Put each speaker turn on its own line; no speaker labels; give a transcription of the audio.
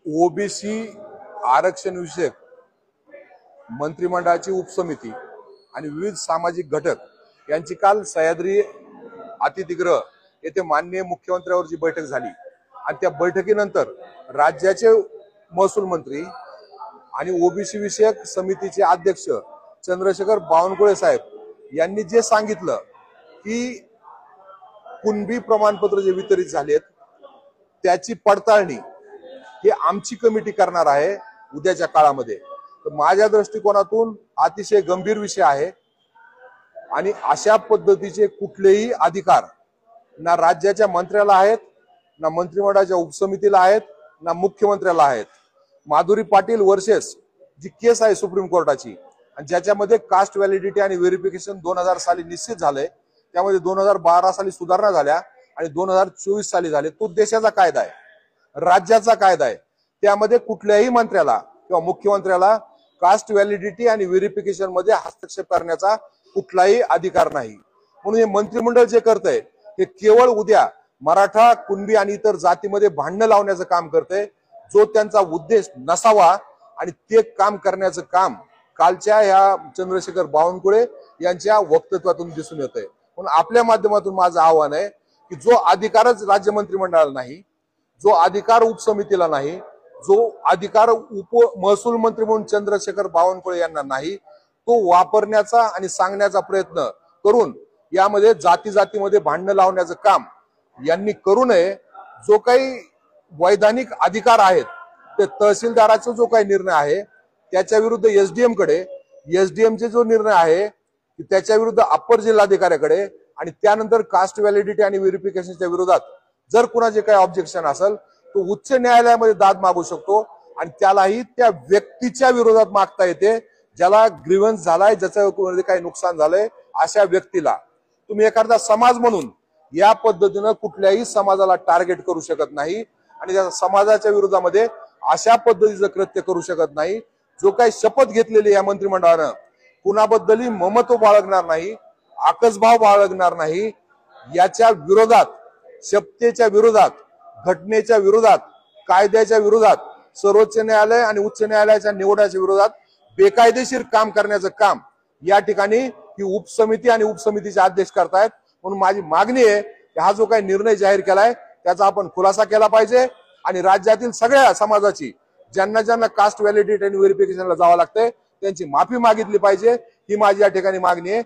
OBC आरक्षण विषयक मंत्रिमंडळाची उपसमिती आणि विविध सामाजिक घटक यांची काल सह्याद्री अतिथीगृह येथे माननीय मुख्यमंत्र्यांवर जी बैठक झाली आणि त्या बैठकीनंतर राज्याचे महसूल मंत्री आणि ओबीसी विषयक समितीचे अध्यक्ष चंद्रशेखर बावनकुळे साहेब यांनी जे सांगितलं की कुणबी प्रमाणपत्र जे वितरित झालेत त्याची पडताळणी ही आमची कमिटी करणार आहे उद्याच्या काळामध्ये। तर माझ्या दृष्टिकोनातून अतिशय गंभीर विषय आहे आणि अशा पद्धतीचे कुठलेही अधिकार ना राज्याच्या मंत्र्याला आहेत, ना मंत्रिमंडळाच्या उपसमितीला आहेत, ना मुख्यमंत्र्याला आहेत। माधुरी पाटील वर्सेस जी केस आहे सुप्रीम कोर्टाची आणि ज्याच्यामध्ये कास्ट व्हॅलिडिटी आणि व्हेरिफिकेशन 2000 साली निश्चित झालंय, त्यामध्ये 2012 साली सुधारणा झाल्या आणि 2024 साली झाले। तो देशाचा कायदा आहे, राज्याचा कायदा आहे। त्यामध्ये कुठल्याही मंत्र्याला किंवा मुख्यमंत्र्याला कास्ट व्हॅलिडिटी आणि व्हेरिफिकेशन मध्ये हस्तक्षेप करण्याचा कुठलाही अधिकार नाही। म्हणून हे मंत्रिमंडळ जे करतंय हे केवळ उद्या मराठा, कुणबी आणि इतर जातीमध्ये भांडण लावण्याचं काम करतंय, जो त्यांचा उद्देश नसावा आणि ते काम करण्याचं काम कालच्या ह्या चंद्रशेखर बावनकुळे यांच्या वक्तव्यातून दिसून येतंय। म्हणून आपल्या माध्यमातून माझं आव्हान आहे की जो अधिकारच राज्य मंत्रिमंडळाला नाही, जो अधिकार उपसमितीला नाही, जो अधिकार महसूल मंत्री म्हणून चंद्रशेखर बावनकुळे यांना नाही, तो वापरण्याचा आणि सांगण्याचा प्रयत्न करून यामध्ये जाती जातीमध्ये भांडण लावण्याचं काम यांनी करू नये। जो काही वैधानिक अधिकार आहेत ते तहसीलदाराचा जो काही निर्णय आहे त्याच्या विरुद्ध एसडीएम कडे, एसडीएमचे जो निर्णय आहे त्याच्या विरुद्ध अप्पर जिल्हाधिकाऱ्याकडे आणि त्यानंतर कास्ट व्हॅलिडिटी आणि व्हेरिफिकेशनच्या विरोधात जर कुणाचे काही ऑब्जेक्शन असेल तो उच्च न्यायालयामध्ये दाद मागू शकतो आणि त्यालाही त्या व्यक्तीच्या विरोधात मागता येते ज्याला ग्रीव्हन्स झालाय, ज्याचं काही नुकसान झालंय। अशा व्यक्तीला तुम्ही एखादा समाज म्हणून या पद्धतीनं कुठल्याही समाजाला टार्गेट करू शकत नाही आणि त्या समाजाच्या विरोधामध्ये अशा पद्धतीचं कृत्य करू शकत नाही। जो काही शपथ घेतलेली या मंत्रिमंडळानं कुणाबद्दलही ममत्व बाळगणार नाही, आकसभाव बाळगणार नाही, याच्या विरोधात, शपथेच्या विरोधात, घटनेच्या विरोधात, कायद्याच्या विरोधात, सर्वोच्च न्यायालय आणि उच्च न्यायालयाच्या निवडाच्या विरोधात बेकायदेशीर काम करण्याचं काम या ठिकाणी ही उपसमिती आणि उपसमितीचे अध्यक्ष करतायत। म्हणून माझी मागणी आहे की हा जो काही निर्णय जाहीर केलाय त्याचा आपण खुलासा केला पाहिजे आणि राज्यातील सगळ्या समाजाची ज्यांना ज्यांना कास्ट व्हॅलिडिटी आणि व्हेरिफिकेशनला जावं लागतंय त्यांची माफी मागितली पाहिजे। ही माझी या ठिकाणी मागणी आहे।